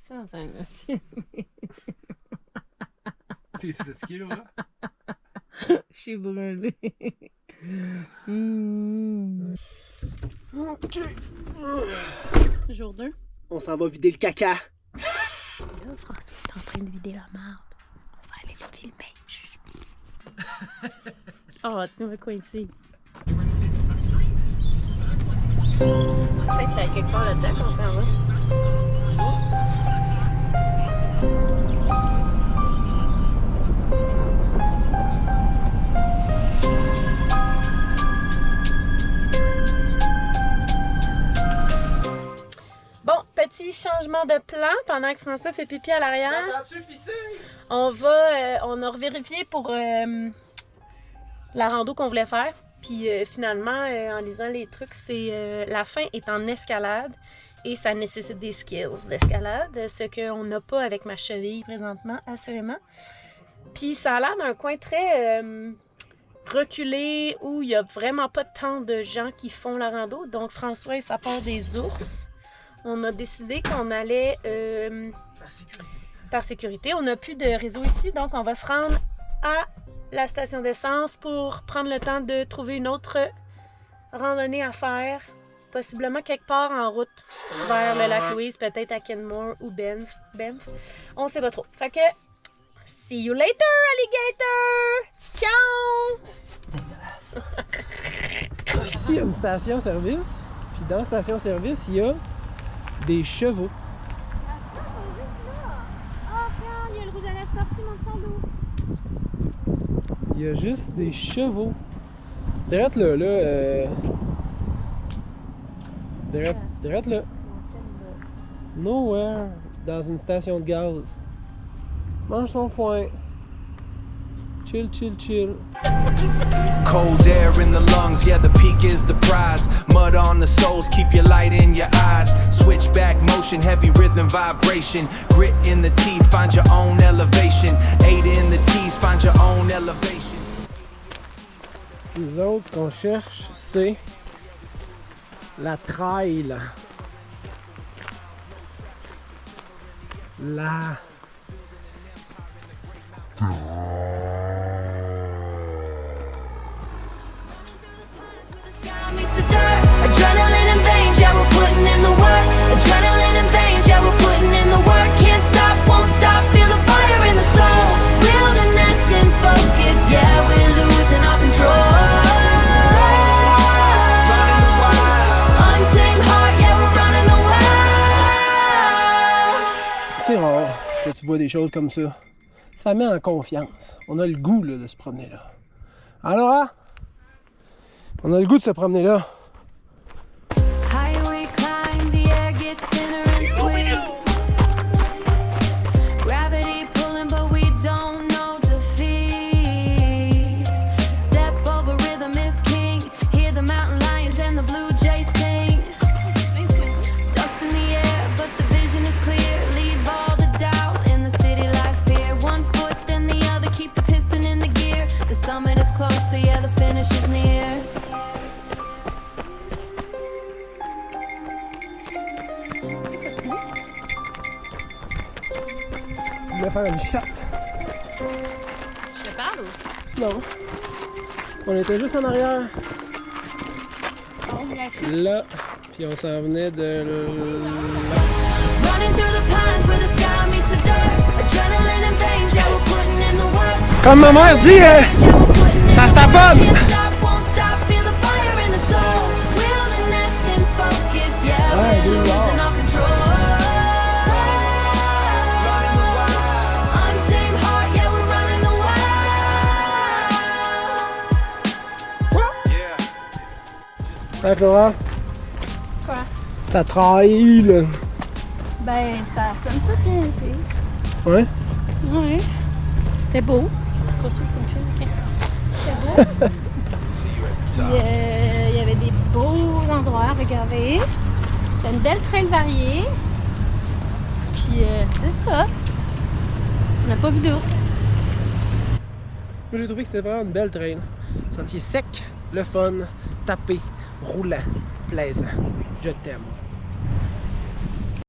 Ça, T'es fatigué, là? je suis brûlée. Ok. Jour 2. On s'en va vider le caca. Là, François est en train de vider la marde. On va aller le filmer. Oh, tu me coincé. Peut-être là, quelque part là-dedans qu'on s'en va. Bon, petit changement de plan pendant que François fait pipi à l'arrière. T'as-tu pissé? On a revérifié pour la rando qu'on voulait faire. Puis finalement, en lisant les trucs, c'est la fin est en escalade et ça nécessite des skills d'escalade, ce qu'on n'a pas avec ma cheville présentement, assurément. Puis ça a l'air d'un coin très reculé où il n'y a vraiment pas tant de gens qui font la rando. Donc François et sa part des ours, on a décidé qu'on allait par sécurité. On n'a plus de réseau ici, donc on va se rendre à la station d'essence pour prendre le temps de trouver une autre randonnée à faire, possiblement quelque part en route vers le lac Louise, peut-être à Kenmore ou Banff. On sait pas trop. Fait que, see you later, alligator! Ciao! Ici, il y a une station-service. Puis dans la station-service, il y a des chevaux. Ah, regarde, il y a le rouge à lèvres sorti, mon sando. Il y a juste des chevaux. Direct là, direct là. Nowhere. Dans une station de gaz. Mange ton foin. Chill, chill, chill. Cold air in the lungs, yeah, the peak is the prize. Mud on the soles, keep your light in your eyes. Switchback motion, heavy rhythm vibration. Grit in the teeth, find your own elevation. 8 in the T's, find your own elevation. Les autres, ce qu'on cherche, c'est la trail. La... Adrenaline in veins, yeah, we're putting in the work. Adrenaline in veins, yeah, we're putting in the work. Can't stop, won't stop, feel the fire in the soul. Wilderness in focus, yeah, we're losing our control. Untamed heart, yeah, we're running the wild. C'est rare que tu vois des choses comme ça. Ça met en confiance. On a le goût là, de se promener là. Alors, hein? On a le goût de se promener là. Highway climb, the air gets thinner and sweet. Gravity pulling, but we don't know defeat. Step over rhythm is king. Hear the mountain lions and the blue jays sing. Dust in the air, but the vision is clear. Leave all the doubt in the city life fear. One foot then the other, keep the piston in the gear. The summit is close, so yeah, the finish is near. Je voulais faire une shot. Je te parle ou? Non. On était juste en arrière. Là. Puis on s'en venait de là. Running through the pines where the sky meets the dirt. Adrenaline in veins, yeah, we're putting in the work. Comme ma mère dit, ça se taponne. Can't stop, won't stop, feel the fire in the soul. Wilderness in focus, yeah, we're losing our control. Untamed heart, yeah, we're running the wild. Fait que Laura, Quoi? t'as trahi là. Ben, ça sonne tout bien été. Ouais? Ouais. C'était beau. Pas sûr que tu me filmes, ok. C'était beau. Puis, il y avait des beaux endroits à regarder. C'était une belle trail variée. Puis, c'est ça. On n'a pas vu d'ours. Moi j'ai trouvé que c'était vraiment une belle trail. Sentier sec, le fun, tapé, roulant, plaisant. Je t'aime.